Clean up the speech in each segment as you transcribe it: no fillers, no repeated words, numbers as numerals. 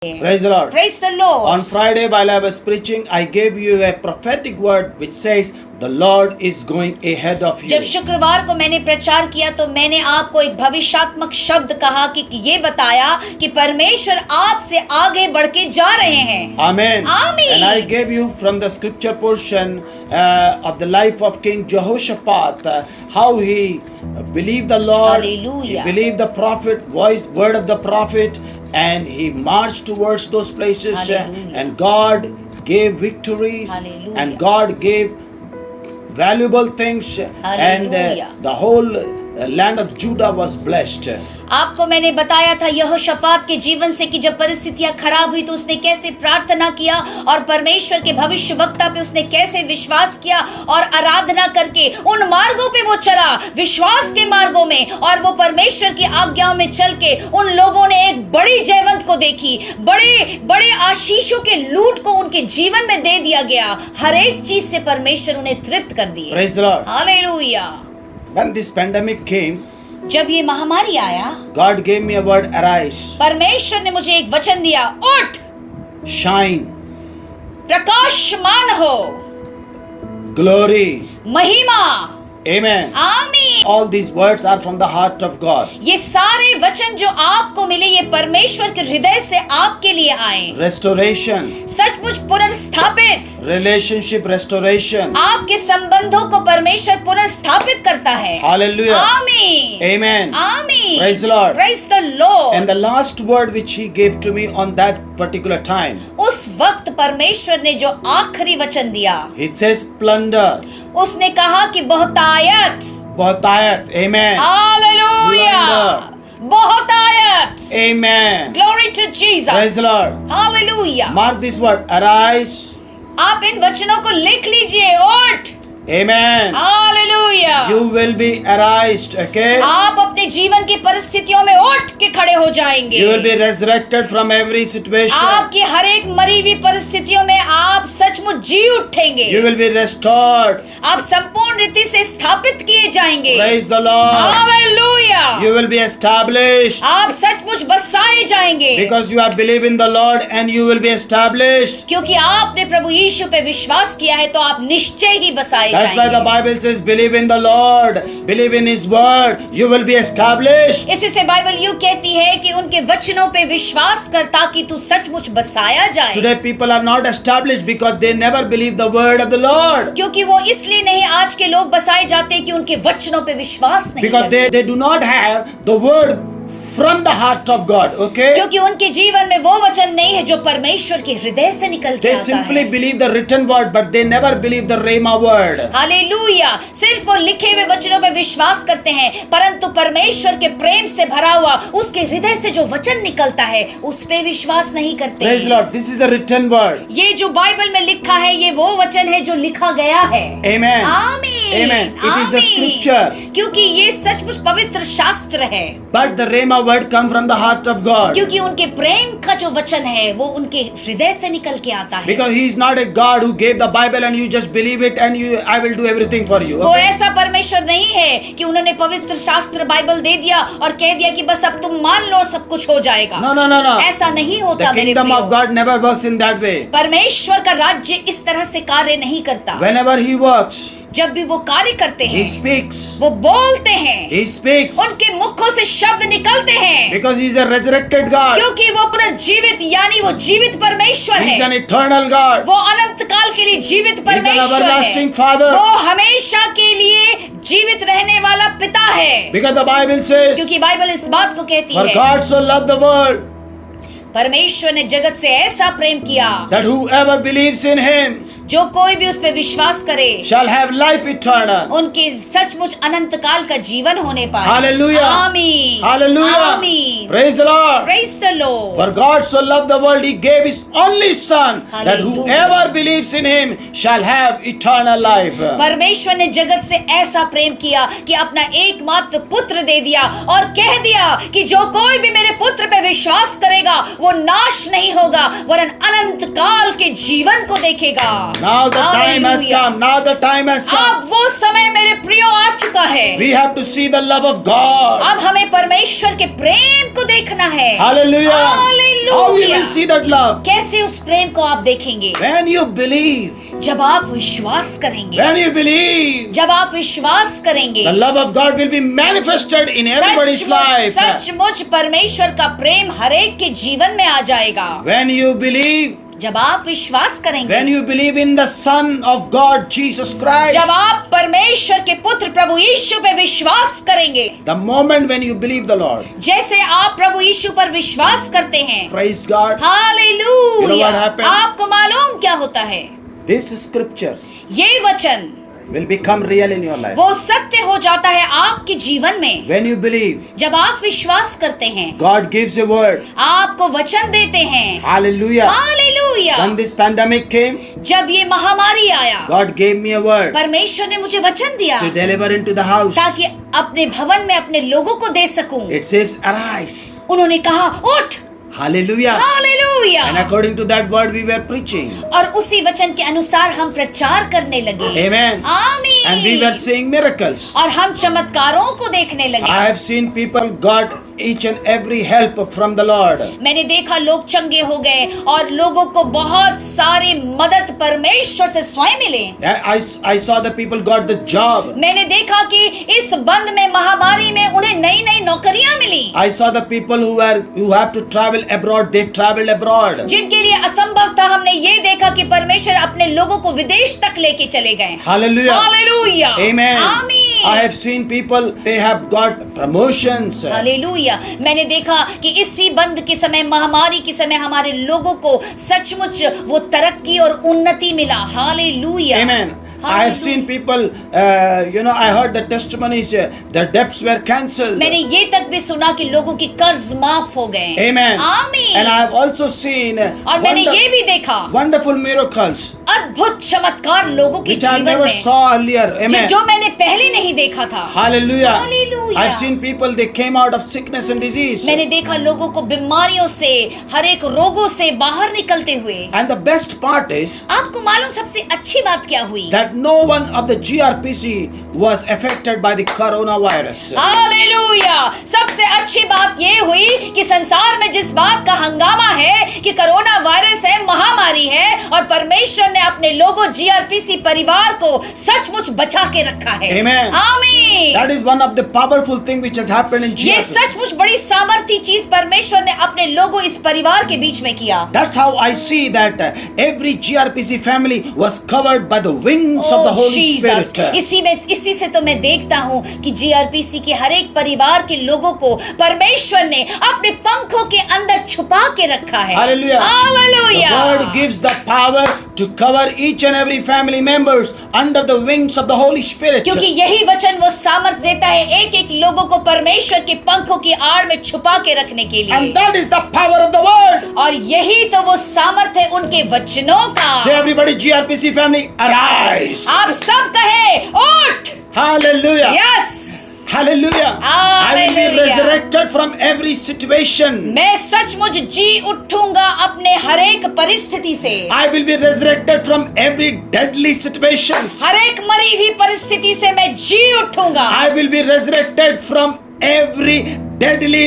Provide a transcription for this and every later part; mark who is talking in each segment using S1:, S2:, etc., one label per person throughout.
S1: Praise the Lord.
S2: Praise the Lord.
S1: On Friday, while I was preaching, I gave you a prophetic word which says, the Lord is going ahead of you.
S2: जब शुक्रवार को मैंने प्रचार किया तो मैंने आपको एक भविष्यात्मक शब्द कहा कि ये बताया कि परमेश्वर आपसे आगे बढ़ के जा रहे हैं.
S1: Amen.
S2: Amen.
S1: And I gave you from the scripture portion of the life of King Jehoshaphat, how he believed the Lord,
S2: Hallelujah.
S1: he believed the prophet, word of the prophet, and he marched towards those places,
S2: Hallelujah.
S1: and God gave victories,
S2: Hallelujah.
S1: and God gave valuable things,
S2: Hallelujah.
S1: and the whole land of Judah was blessed.
S2: आपको मैंने बताया था यहोशापात के जीवन से कि जब परिस्थितियां खराब हुई तो उसने कैसे प्रार्थना किया और परमेश्वर के भविष्यवक्ता पे उसने कैसे विश्वास किया और आराधना करके उन मार्गों पे वो चला, विश्वास के मार्गों में, और वो परमेश्वर की आज्ञाओं में चल के उन लोगों ने एक बड़ी जयवंत को देखी, बड़े बड़े आशीषों के लूट को उनके जीवन में दे दिया गया. हर एक चीज से परमेश्वर उन्हें तृप्त कर दिए.
S1: Praise the Lord.
S2: Hallelujah.
S1: When this pandemic came,
S2: जब ये महामारी आया,
S1: God gave me a word, arise,
S2: परमेश्वर ने मुझे एक वचन दिया, उठ,
S1: shine,
S2: प्रकाशमान हो,
S1: glory.
S2: महिमा.
S1: Amen.
S2: आमीन.
S1: All these words are from the heart of God.
S2: ये सारे वचन जो आपको मिले ये परमेश्वर के हृदय से आपके लिए आए.
S1: Restoration,
S2: सचमुच पुनर्स्थापित,
S1: relationship restoration.
S2: आपके संबंधों को परमेश्वर पुनर्स्थापित करता है.
S1: Hallelujah.
S2: आमीन.
S1: Amen.
S2: आमीन.
S1: Praise the Lord.
S2: Praise the Lord.
S1: And the last word which he gave to me on that particular time,
S2: उस वक्त परमेश्वर ने जो आखिरी वचन दिया,
S1: it says plunder,
S2: उसने कहा कि बहुतायत.
S1: बहुतायत. Amen.
S2: हालेलुया.
S1: Plunder.
S2: बहुतायत.
S1: Amen.
S2: Glory to Jesus.
S1: Praise the Lord.
S2: Hallelujah.
S1: Mark this word, arise.
S2: आप इन वचनों को लिख लीजिए. उठ.
S1: Amen.
S2: Hallelujah.
S1: You will be arised, okay?
S2: आप अपने जीवन की परिस्थितियों में उठ के खड़े हो जाएंगे.
S1: You will be resurrected from every situation.
S2: आपकी हर एक मरी हुई परिस्थितियों में आप सचमुच जी उठेंगे.
S1: You will be restored.
S2: आप संपूर्ण रीति से स्थापित किए जाएंगे.
S1: Praise the Lord.
S2: Hallelujah.
S1: You will be established.
S2: आप सचमुच बसाए जाएंगे.
S1: Because you have believed in the Lord and you will be established.
S2: क्योंकि आपने प्रभु यीशु पे विश्वास किया है तो आप निश्चय ही बसाए
S1: That's why the
S2: जाएंगे.
S1: Bible says, believe in the Lord, believe in His word, you will be established.
S2: इसी से बाइबल यूं कहती है कि उनके वचनों पे विश्वास कर ताकि तू सचमुच बसाया जाए.
S1: Today people are not established because they never believe the word of the Lord.
S2: क्योंकि वो इसलिए नहीं आज के लोग बसाए जाते कि उनके वचनों पे विश्वास नहीं
S1: Because
S2: करते.
S1: they do not have the word from the heart of God, okay?
S2: क्योंकि उनके जीवन में वो वचन नहीं है जो परमेश्वर के हृदय से निकल के
S1: They
S2: आता
S1: simply
S2: है.
S1: believe the written word, but they never believe the Rhema word.
S2: Hallelujah. सिर्फ वो लिखे हुए वचनों पे विश्वास करते हैं परंतु परमेश्वर के प्रेम से भरा हुआ उसके हृदय से जो वचन निकलता है उस पे विश्वास नहीं करते.
S1: Praise the Lord. This is the written word.
S2: ये जो बाइबल में लिखा है ये वो वचन है जो लिखा गया है.
S1: Amen.
S2: आमीन.
S1: Amen. It is the scripture.
S2: क्योंकि ये सचमुच पवित्र शास्त्र है.
S1: But the Rhema word come from the heart of God.
S2: क्योंकि उनके प्रेम का जो वचन है वो उनके हृदय से निकल के आता है.
S1: Because He is not a God who gave the Bible and you just believe it and I will do everything for you.
S2: वो
S1: Okay?
S2: ऐसा परमेश्वर नहीं है कि उन्होंने पवित्र शास्त्र बाइबल दे दिया और कह दिया कि बस अब तुम मान लो सब कुछ हो जाएगा.
S1: No, no, no, no.
S2: ऐसा नहीं होता
S1: The
S2: मेरे
S1: kingdom of
S2: प्रियो.
S1: God never works in that way.
S2: परमेश्वर का राज्य इस तरह से कार्य नहीं करता.
S1: Whenever He works,
S2: जब भी वो कार्य करते
S1: He
S2: हैं
S1: speaks.
S2: वो बोलते हैं,
S1: He speaks.
S2: उनके मुखों से शब्द निकलते हैं.
S1: Because He is a resurrected God.
S2: क्योंकि वो पुनर्जीवित यानी वो जीवित परमेश्वर
S1: He is an
S2: है.
S1: eternal God.
S2: वो अनंत काल के लिए जीवित
S1: He is an
S2: परमेश्वर
S1: everlasting
S2: है.
S1: Father.
S2: वो हमेशा के लिए जीवित रहने वाला पिता है.
S1: Because the Bible says,
S2: क्योंकि बाइबल इस बात को कहती
S1: for
S2: है,
S1: God so loved the world
S2: परमेश्वर ने जगत से ऐसा प्रेम किया
S1: that whoever believes in Him
S2: जो कोई भी उस पे विश्वास करे
S1: shall have life eternal.
S2: उनके सचमुच अनंत काल का जीवन होने पाए.
S1: Hallelujah.
S2: आमीन.
S1: Hallelujah.
S2: आमीन.
S1: Praise the Lord.
S2: Praise the Lord.
S1: For God so loved the world, He gave His only Son, that
S2: Hallelujah.
S1: whoever believes in Him shall have eternal life.
S2: परमेश्वर ने जगत से ऐसा प्रेम किया कि अपना एकमात्र पुत्र दे दिया और कह दिया कि जो कोई भी मेरे पुत्र पे विश्वास करेगा वो नाश नहीं होगा वरन अनंत काल के जीवन को देखेगा.
S1: Now the time has
S2: Hallelujah.
S1: come. Now the time has come.
S2: अब वो समय मेरे प्रियो आ चुका है।
S1: We have to see the love of God.
S2: अब हमें परमेश्वर के प्रेम को देखना है।
S1: Hallelujah.
S2: Hallelujah.
S1: How we will see that love?
S2: कैसे उस प्रेम को आप देखेंगे?
S1: When you believe.
S2: जब आप विश्वास करेंगे।
S1: When you believe.
S2: जब आप विश्वास करेंगे।
S1: The love of God will be manifested in everybody's life.
S2: सचमुच परमेश्वर का प्रेम हरेक के जीवन में आ जाएगा।
S1: When you believe.
S2: जब आप विश्वास करेंगे।
S1: When you believe in the Son of God, Jesus Christ.
S2: जब आप परमेश्वर के पुत्र प्रभु यीशु पे विश्वास करेंगे।
S1: The moment when you believe the Lord.
S2: जैसे आप प्रभु यीशु पर विश्वास करते हैं।
S1: Praise God.
S2: Hallelujah.
S1: You know what happened?
S2: आपको मालूम क्या होता है?
S1: This scripture
S2: ये वचन
S1: will become real in your life.
S2: वो सत्य हो जाता है आपके जीवन में।
S1: When you believe.
S2: जब आप विश्वास करते हैं।
S1: God gives a word.
S2: आपको वचन देते हैं।
S1: Hallelujah.
S2: Hallelujah.
S1: When this pandemic came.
S2: जब ये महामारी आया।
S1: God gave me a word.
S2: परमेश्वर ने मुझे वचन दिया।
S1: To deliver into the house.
S2: ताकि अपने भवन में अपने लोगों को दे सकूं।
S1: It says arise.
S2: उन्होंने कहा उठ।
S1: Hallelujah.
S2: Hallelujah.
S1: And according to that word we were preaching.
S2: और उसी वचन के अनुसार हम प्रचार करने लगे।
S1: Amen.
S2: आमीन।
S1: And we were seeing miracles.
S2: और हम चमत्कारों को देखने लगे।
S1: I have seen people got each and every help from the Lord.
S2: मैंने देखा लोग चंगे हो गए और लोगों को बहुत सारी मदद परमेश्वर से स्वयं मिले।
S1: I saw the people got the job.
S2: मैंने देखा कि इस बंद में महामारी में उन्हें नई नई नौकरियां मिली।
S1: I saw the people who have to travel abroad, they've traveled abroad.
S2: जिनके लिए असंभव था, हमने ये देखा कि परमेश्वर अपने लोगों को विदेश तक लेके चले गए।
S1: Hallelujah.
S2: हालेलुया।
S1: Amen.
S2: आमीन।
S1: I have seen people, they have got promotions.
S2: Hallelujah. मैंने देखा कि इसी बंद के समय, महामारी के समय हमारे लोगों को सचमुच वो तरक्की और उन्नति मिला। Hallelujah.
S1: Amen. I have seen people, I heard the testimonies, their debts were cancelled.
S2: मैंने ये तक भी सुना कि लोगों की कर्ज माफ हो गए।
S1: Amen.
S2: आमीन।
S1: And I have also seen
S2: और मैंने ये भी देखा
S1: wonderful miracles
S2: अद्भुत चमत्कार लोगों के
S1: which I
S2: जीवन
S1: never
S2: में,
S1: saw earlier. Amen.
S2: जो मैंने पहले नहीं देखा था।
S1: Hallelujah.
S2: Hallelujah.
S1: I've seen people, they came out of sickness and disease.
S2: मैंने देखा लोगों को बीमारियों से, हर एक रोगों से बाहर निकलते हुए।
S1: And the best part is
S2: आपको मालूम सबसे अच्छी बात क्या हुई?
S1: that no one of the GRPC was affected by the coronavirus.
S2: Hallelujah. सबसे अच्छी बात ये हुई कि संसार में जिस बात का हंगामा है कि कोरोना वायरस है, महामारी है, और परमेश्वर ने अपने लोगों GRPC परिवार को सचमुच बचा के रखा है।
S1: Amen.
S2: आमीन।
S1: That is one of the powerful thing which has happened in
S2: ये
S1: GRPC.
S2: सचमुच बड़ी सामर्थी चीज परमेश्वर ने अपने लोगों इस परिवार के बीच में किया।
S1: That's how I see that every GRPC family was covered by the wings of the Holy
S2: Jesus।
S1: Spirit.
S2: इसी से तो मैं देखता हूँ कि GRPC के हर एक परिवार के लोगों को परमेश्वर ने अपने पंखों के अंदर छुपा के रखा है।
S1: Hallelujah.
S2: Hallelujah।
S1: The word gives the power to cover each and every family members under the wings of the Holy Spirit.
S2: क्योंकि यही वचन वो सामर्थ देता है एक एक लोगों को परमेश्वर के पंखों की आड़ में छुपा के रखने के लिए।
S1: And that is the power of the word.
S2: और यही तो वो सामर्थ है उनके वचनों का।
S1: Say everybody, GRPC family, arise.
S2: आप सब कहे उठ।
S1: Hallelujah.
S2: Yes.
S1: Hallelujah. I will be
S2: Hallelujah.
S1: resurrected from every situation.
S2: मैं सचमुच जी उठूंगा अपने हर एक परिस्थिति से।
S1: I will be resurrected from every deadly situation.
S2: हर एक मरी हुई परिस्थिति से मैं जी उठूंगा।
S1: I will be resurrected from every deadly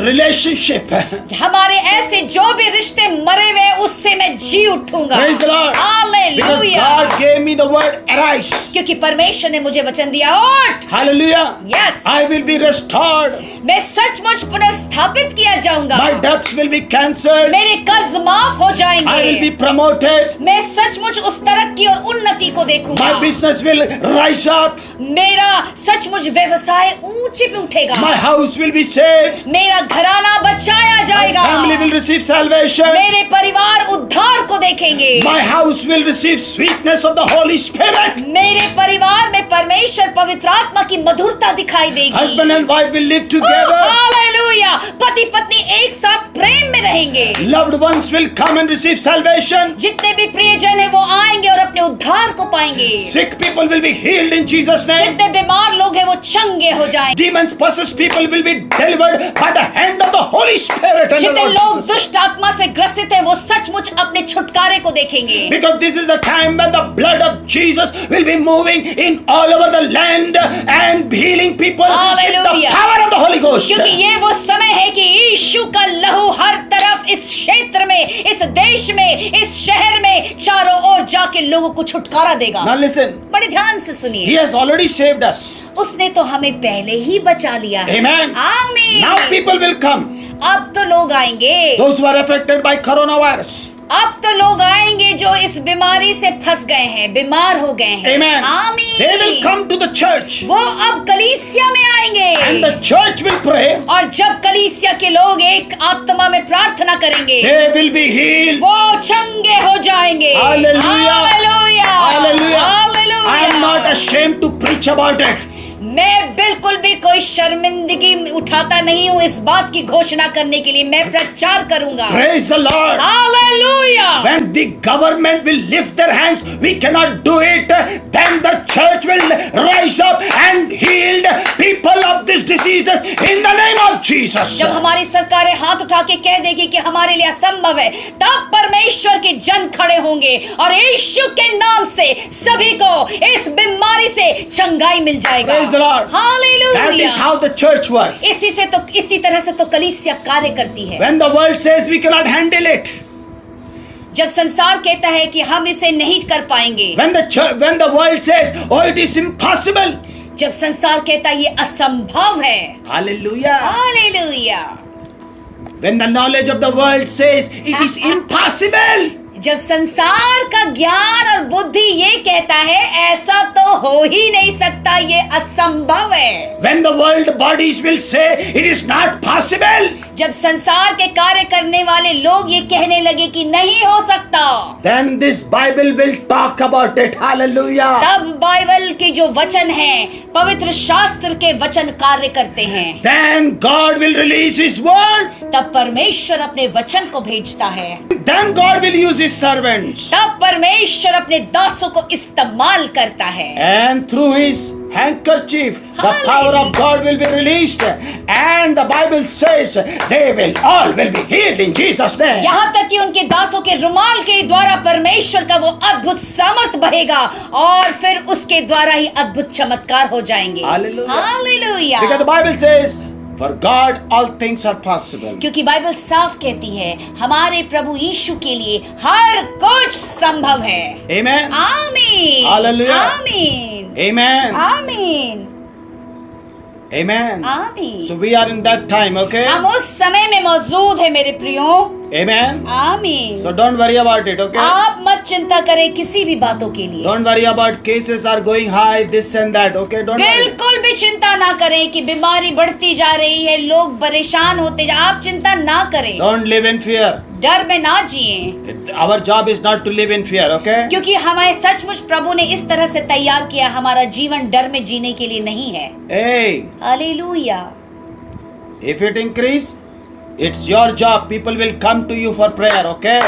S1: relationship.
S2: हमारे ऐसे जो भी रिश्ते मरे हुए उससे मैं जी उठूंगा।
S1: Praise the Lord. Because
S2: hallelujah.
S1: God gave me the word arise.
S2: क्योंकि परमेश्वर ने मुझे वचन दिया उठ।
S1: Hallelujah.
S2: Yes।
S1: I will be restored.
S2: मैं सचमुच पुनर्स्थापित किया जाऊंगा।
S1: My debts will be cancelled.
S2: मेरे कर्ज माफ हो
S1: I will be
S2: जाएंगे।
S1: promoted.
S2: मैं सचमुच उस तरक्की और उन्नति को देखूंगा।
S1: My business will rise up.
S2: मेरा सचमुच व्यवसाय ऊंचे पे उठेगा।
S1: My house will be saved.
S2: मेरा घराना बचाया जाएगा।
S1: Family will receive salvation.
S2: मेरे परिवार उद्धार को देखेंगे।
S1: My house will receive sweetness of the Holy Spirit.
S2: मेरे परिवार में परमेश्वर पवित्र आत्मा की मधुरता दिखाई देगी।
S1: Husband and wife will live together.
S2: Hallelujah. पति पत्नी एक साथ प्रेम में रहेंगे।
S1: Loved ones will come and receive salvation.
S2: जितने भी प्रियजन है वो आएंगे और अपने उद्धार को पाएंगे।
S1: Sick people will be healed in Jesus' name.
S2: जितने बीमार लोग हैं वो चंगे हो जाएंगे।
S1: Demons possessed people will be delivered by the hand of the Holy Spirit. And the
S2: जितने
S1: Lord
S2: लोग
S1: Jesus.
S2: दुष्ट आत्मा से ग्रसित है वो सचमुच अपने अपने छुटकारे को देखेंगे।
S1: Because this is the time when the blood of Jesus will be moving in all over the land and healing people with the
S2: Hallelujah.
S1: power of the Holy Ghost.
S2: क्योंकि ये वो समय है कि यीशु का लहू हर तरफ इस क्षेत्र में, इस देश में, इस शहर में चारों ओर जाके लोगों को छुटकारा देगा।
S1: Now listen,
S2: बड़े ध्यान से
S1: He
S2: सुनिए,
S1: has already saved us.
S2: उसने तो हमें पहले ही बचा लिया है।
S1: Amen.
S2: आमीन।
S1: Now people will come.
S2: अब तो लोग आएंगे,
S1: Those who are affected by coronavirus.
S2: अब तो लोग आएंगे जो इस बीमारी से फंस गए हैं, बीमार हो गए हैं।
S1: Amen. They will
S2: आमीन।
S1: come to the church.
S2: वो अब कलीसिया में
S1: And
S2: आएंगे
S1: the church will pray.
S2: और जब कलीसिया के लोग एक आत्मा में प्रार्थना करेंगे,
S1: They will be healed.
S2: वो चंगे हो जाएंगे।
S1: Hallelujah.
S2: Hallelujah.
S1: Hallelujah.
S2: Hallelujah.
S1: I am not ashamed to preach about it.
S2: मैं बिल्कुल भी कोई शर्मिंदगी उठाता नहीं हूँ इस बात की घोषणा करने के लिए। मैं प्रचार करूंगा।
S1: Praise the Lord.
S2: Hallelujah.
S1: When the government will lift their hands, we cannot do it. Then the church will rise up and heal people of these diseases in the name of Jesus.
S2: जब हमारी सरकारें हाथ उठा के कह देगी कि हमारे लिए असंभव है, तब परमेश्वर के जन खड़े होंगे और यीशु के नाम से सभी को इस बीमारी से चंगाई मिल जाएगा।
S1: Praise the Lord. That
S2: hallelujah.
S1: is how the church works.
S2: इसी तरह से तो कलीसिया कार्य करती है।
S1: When the world says we cannot handle it,
S2: जब संसार कहता है कि हम इसे नहीं कर पाएंगे,
S1: when the world says, oh, it is impossible.
S2: जब संसार कहता है ये असंभव है,
S1: Hallelujah.
S2: Hallelujah.
S1: When the knowledge of the world says it is impossible.
S2: जब संसार का ज्ञान और बुद्धि ये कहता है ऐसा तो हो ही नहीं सकता, ये असंभव है।
S1: When the world bodies will say it is not possible.
S2: जब संसार के कार्य करने वाले लोग ये कहने लगे कि नहीं हो सकता,
S1: Then this Bible will talk about it. Hallelujah.
S2: तब बाइबल के जो वचन हैं, पवित्र शास्त्र के वचन कार्य करते हैं।
S1: Then God will release His word.
S2: तब परमेश्वर अपने वचन को भेजता है।
S1: Then God will use His servants.
S2: तब परमेश्वर अपने दासों को इस्तेमाल करता है।
S1: And through His handkerchief, the
S2: Hallelujah.
S1: power of God will be released. And the Bible says they will all will be healed in Jesus' name.
S2: यहाँ तक कि उनके दासों के रुमाल के द्वारा परमेश्वर का वो अद्भुत सामर्थ बहेगा और फिर उसके द्वारा ही अद्भुत चमत्कार हो जाएंगे।
S1: Hallelujah.
S2: Hallelujah.
S1: Because the Bible says, for God all things are possible.
S2: क्योंकि बाइबल साफ कहती है हमारे प्रभु यीशु के लिए हर कुछ संभव है।
S1: Amen.
S2: आमीन।
S1: Hallelujah.
S2: आमीन।
S1: Amen.
S2: आमीन।
S1: Amen.
S2: आमीन।
S1: So we are in that time, okay?
S2: हम उस समय में मौजूद है मेरे प्रियो।
S1: Amen.
S2: आमीन।
S1: So don't worry about it, okay?
S2: आप मत चिंता करें किसी भी बातों के लिए।
S1: Don't worry about cases are going high, this and that, okay? Don't worry.
S2: बिल्कुल भी चिंता ना करें कि बीमारी बढ़ती जा रही है, लोग परेशान होते जा, आप चिंता ना करें।
S1: Don't live in fear.
S2: डर में ना जिए,
S1: Our job is not to live in fear, okay?
S2: क्योंकि हमें सचमुच प्रभु ने इस तरह से तैयार किया, हमारा जीवन डर में जीने के लिए नहीं है।
S1: Hey,
S2: hallelujah.
S1: if it increase, it's your job. People will come to you for prayer, okay?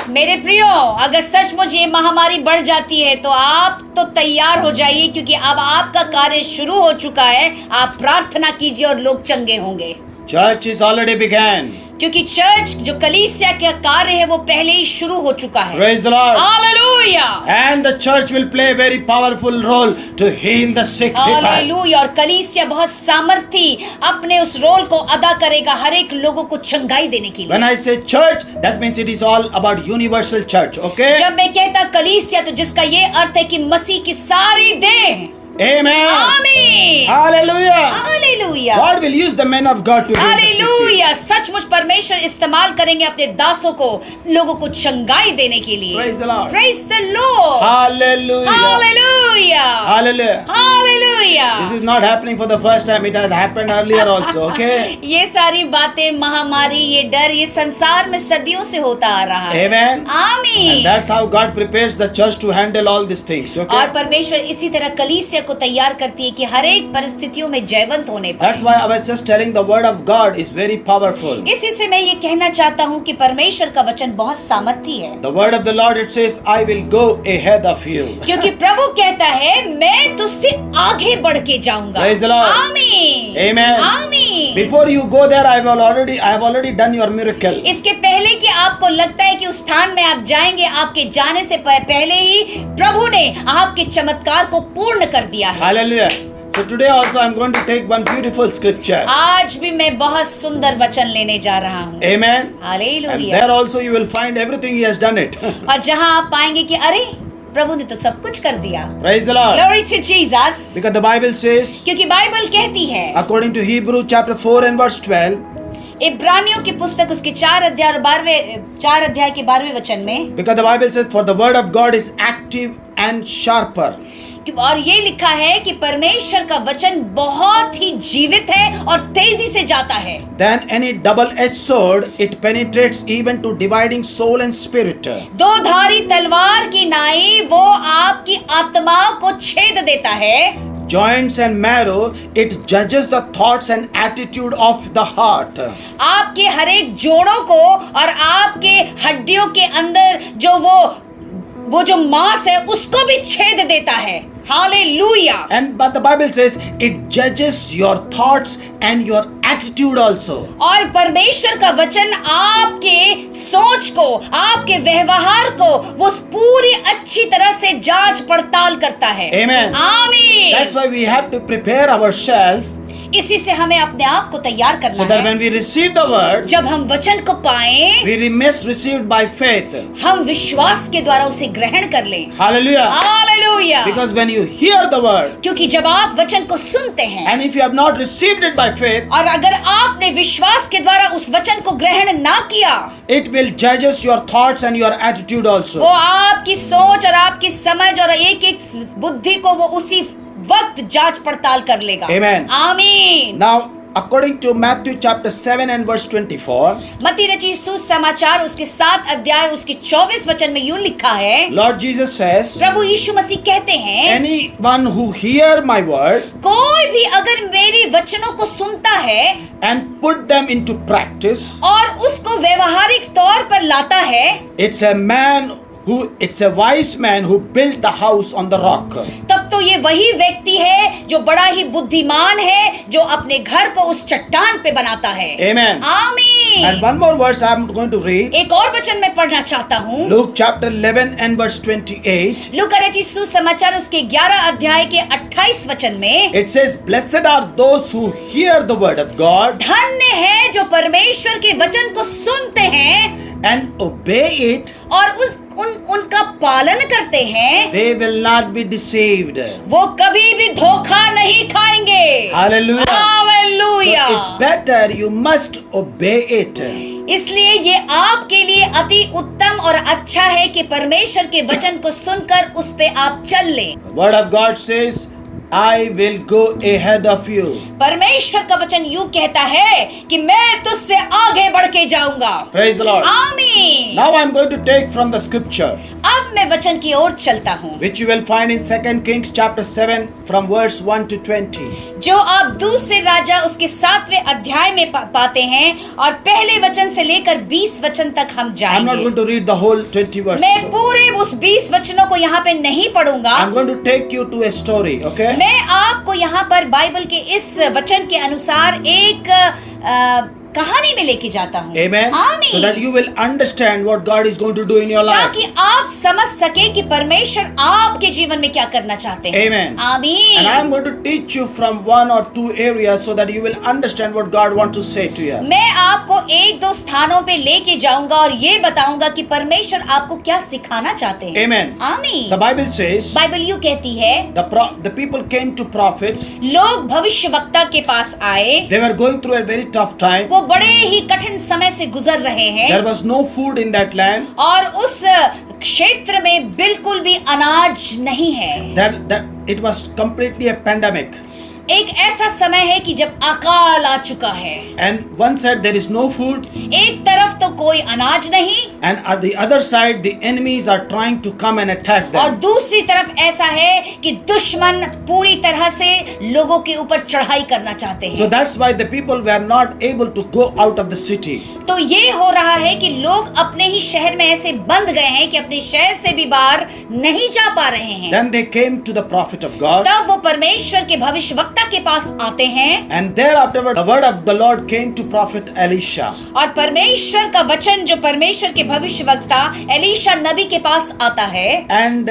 S2: मेरे प्रियो, अगर सचमुच ये महामारी बढ़ जाती है तो आप तो तैयार हो जाइए, क्योंकि अब आपका कार्य शुरू हो चुका है। आप प्रार्थना कीजिए और लोग चंगे होंगे।
S1: Church is already began.
S2: क्योंकि चर्च जो कलीसिया का कार्य है वो पहले ही शुरू हो चुका है।
S1: Praise the Lord.
S2: Hallelujah.
S1: And the church will play a very powerful role to heal the sick people.
S2: Hallelujah. और कलीसिया बहुत सामर्थी अपने उस रोल को अदा करेगा हर एक लोगों को चंगाई देने के
S1: When
S2: लिए।
S1: I say church, that means it is all about universal church, okay?
S2: जब मैं कहता कलीसिया तो जिसका ये अर्थ है कि मसीह की सारी देह।
S1: Amen.
S2: आमीन।
S1: Hallelujah.
S2: Hallelujah.
S1: God will use the men of God to heal the sick people.
S2: Hallelujah. सचमुच परमेश्वर इस्तेमाल करेंगे अपने दासों को लोगों को चंगाई देने के लिए।
S1: Praise the Lord.
S2: Praise the Lord.
S1: Hallelujah.
S2: Hallelujah.
S1: Hallelujah.
S2: Hallelujah.
S1: This is not happening for the first time. It has happened earlier also, okay?
S2: ये सारी बातें, महामारी, ये डर, ये संसार में सदियों से होता आ रहा है।
S1: Amen. And
S2: आमीन।
S1: that's how God prepares the church to handle all these things,
S2: और
S1: okay?
S2: परमेश्वर इसी तरह कलीसिया मनुष्य को तैयार करती है कि हर एक परिस्थितियों में जयवंत होने पर।
S1: That's why I was just telling the word of God is very powerful.
S2: इसी से मैं ये कहना चाहता हूँ कि परमेश्वर का वचन बहुत सामर्थी है,
S1: The word of the Lord, it says, I will go ahead of you.
S2: क्योंकि प्रभु कहता है मैं तुझसे आगे बढ़ के जाऊंगा।
S1: Praise the Lord.
S2: आमीन,
S1: Amen.
S2: आमीन।
S1: Before you go there, I have already done your miracle.
S2: इसके पहले कि आपको लगता है कि उस स्थान में आप जाएंगे, आपके जाने से पहले ही प्रभु ने आपके चमत्कार को पूर्ण कर दिया है।
S1: Hallelujah. So today also I'm going to take one beautiful scripture.
S2: आज भी मैं बहुत सुंदर वचन लेने जा रहा हूँ।
S1: Amen. And
S2: hallelujah.
S1: there also you will find everything He has done it.
S2: और जहाँ आप पाएंगे कि अरे प्रभु ने तो सब कुछ कर दिया।
S1: Praise the Lord.
S2: Glory to Jesus.
S1: Because the Bible says,
S2: क्योंकि बाइबल कहती है
S1: according to Hebrew chapter 4 and verse 12,
S2: इब्रानियों की पुस्तक उसके 4 अध्याय के 12वें वचन में,
S1: because the Bible says, for the word of God is active and sharper.
S2: और ये लिखा है कि परमेश्वर का वचन बहुत ही जीवित है और तेजी से जाता है।
S1: Than any double-edged sword, it penetrates even to dividing soul and spirit.
S2: दो धारी तलवार की नाई वो आपकी आत्मा को छेद देता है।
S1: Joints and marrow, it judges the thoughts and attitude of the heart.
S2: आपके हर एक जोड़ों को और आपके हड्डियों के अंदर जो वो जो मांस है उसको भी छेद देता है। Hallelujah.
S1: And but the Bible says it judges your thoughts and your attitude also.
S2: और परमेश्वर का वचन आपके सोच को, आपके व्यवहार को वो पूरी अच्छी तरह से जांच पड़ताल करता है।
S1: Amen.
S2: आमीन।
S1: That's why we have to prepare ourselves
S2: इसी से हमें अपने आप को तैयार
S1: so
S2: करना
S1: that
S2: है।
S1: when we receive the word,
S2: जब हम वचन को पाएं,
S1: we must receive by faith.
S2: हम विश्वास के द्वारा उसे ग्रहण कर लें।
S1: Hallelujah.
S2: Hallelujah.
S1: Because when you hear the word,
S2: क्योंकि जब आप वचन को सुनते हैं
S1: and if you have not received it by faith,
S2: और अगर आपने विश्वास के द्वारा उस वचन को ग्रहण ना किया,
S1: it will judges your thoughts and your attitude
S2: वो
S1: also.
S2: आपकी सोच और आपकी समझ और एक एक बुद्धि को वो उसी वक्त जांच पड़ताल कर लेगा।
S1: Amen.
S2: आमीन।
S1: Now, according to Matthew chapter 7 and verse 24,
S2: मत्ती रचित सुसमाचार उसके 7 अध्याय उसके 24 वचन में यूं लिखा है,
S1: Lord Jesus says,
S2: प्रभु यीशु मसीह कहते हैं,
S1: anyone who hear my word
S2: कोई भी अगर मेरी वचनों को सुनता है
S1: and put them into practice,
S2: और उसको व्यवहारिक तौर पर लाता है,
S1: it's a wise man who built the house on the rock.
S2: तब तो ये वही व्यक्ति है जो बड़ा ही बुद्धिमान है, जो अपने घर को उस चट्टान पे बनाता है।
S1: Amen.
S2: आमीन।
S1: And one more verse I am going to read.
S2: एक और वचन मैं पढ़ना चाहता हूँ।
S1: Luke chapter 11 and verse 28.
S2: लूका रचित सुसमाचार उसके 11 अध्याय के 28 वचन में,
S1: It says, blessed are those who hear the word of God
S2: धन्य है जो परमेश्वर के वचन को सुनते हैं
S1: and obey it.
S2: और उनका पालन करते हैं,
S1: They will not be deceived.
S2: वो कभी भी धोखा नहीं खाएंगे।
S1: Hallelujah.
S2: Hallelujah.
S1: So it's better you must obey it.
S2: इसलिए ये आपके लिए अति उत्तम और अच्छा है कि परमेश्वर के वचन को सुनकर उस पे आप चल लें।
S1: The word of God says, I will go ahead of you.
S2: परमेश्वर का वचन यूं कहता है कि मैं तुझसे आगे बढ़ के जाऊंगा।
S1: Praise the Lord.
S2: आमीन।
S1: Now I'm going to take from the scripture,
S2: अब मैं वचन की ओर चलता हूँ,
S1: which you will find in 2 Kings chapter 7 from verse 1 to 20.
S2: जो आप दूसरे राजा उसके 7वें अध्याय में पाते हैं और पहले वचन से लेकर 20 वचन तक हम
S1: I'm not
S2: जाएंगे।
S1: going to read the whole 20 verses.
S2: मैं पूरे उस 20 वचनों को यहाँ पे नहीं पढ़ूंगा।
S1: I'm going to take you to a story, okay?
S2: मैं आपको यहाँ पर बाइबल के इस वचन के अनुसार एक कहानी में लेके जाता हूँ।
S1: Amen.
S2: आमीन।
S1: So that you will understand what God is going to do in your life.
S2: ताकि आप समझ सके कि परमेश्वर आपके जीवन में क्या करना चाहते हैं।
S1: Amen.
S2: आमीन।
S1: And I am going to teach you from one or two areas so that you will understand what God wants to say to you.
S2: मैं आपको एक दो स्थानों पे लेके जाऊंगा और ये बताऊंगा कि परमेश्वर आपको क्या सिखाना चाहते हैं।
S1: Amen.
S2: आमीन।
S1: The Bible says,
S2: बाइबल यूं कहती है,
S1: the people came to prophet.
S2: लोग भविष्यवक्ता के पास आए,
S1: They were going through a very tough time.
S2: वो बड़े ही कठिन समय से गुजर रहे हैं
S1: There was no food in that land.
S2: और उस क्षेत्र में बिल्कुल भी अनाज नहीं है।
S1: That it was completely a pandemic.
S2: एक ऐसा समय है कि जब अकाल आ चुका है।
S1: And one side there is no food,
S2: एक तरफ तो कोई अनाज नहीं
S1: and at the other side the enemies are trying to come and attack
S2: और
S1: them.
S2: दूसरी तरफ ऐसा है कि दुश्मन पूरी तरह से लोगों के ऊपर चढ़ाई करना चाहते
S1: So
S2: हैं।
S1: that's why the people were not able to go out of the city.
S2: तो ये हो रहा है कि लोग अपने ही शहर में ऐसे बंद गए हैं कि अपने शहर से भी बाहर नहीं जा पा रहे हैं।
S1: Then they came to the prophet of God,
S2: तब वो परमेश्वर के भविष्यवक्ता के पास आते हैं
S1: and thereafter the word of the Lord came to prophet Elisha.
S2: और परमेश्वर का वचन जो परमेश्वर के भविष्यवक्ता एलीशा नबी के पास आता है।
S1: And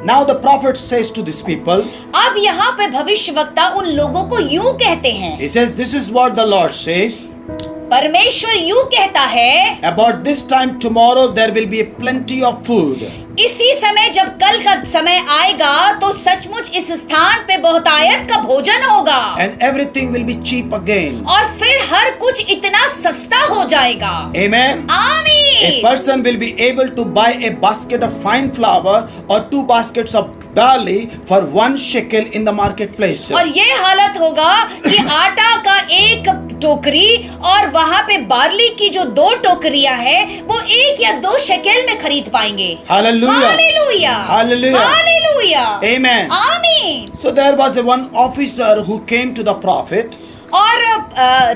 S1: now the prophet says to these people,
S2: अब यहाँ पे भविष्यवक्ता उन लोगों को यूं कहते हैं,
S1: he says, this is what the Lord says,
S2: परमेश्वर यूं कहता है,
S1: about this time tomorrow there will be plenty of food.
S2: इसी समय जब कल का समय आएगा तो सचमुच इस स्थान पे बहुतायत का भोजन होगा
S1: And everything will be cheap again.
S2: और फिर हर कुछ इतना सस्ता हो जाएगा।
S1: Amen. A
S2: आमीन।
S1: person will be able to buy a basket of fine flour or 2 baskets of barley for 1 shekel in the marketplace.
S2: और ये हालत होगा कि आटा का एक टोकरी और वहां पे बार्ली की जो 2 टोकरियां हैं वो 1 या 2 शेकेल में खरीद पाएंगे।
S1: Hallelujah.
S2: Hallelujah.
S1: Hallelujah.
S2: Hallelujah.
S1: Amen.
S2: आमीन।
S1: So there was one officer who came to the prophet
S2: और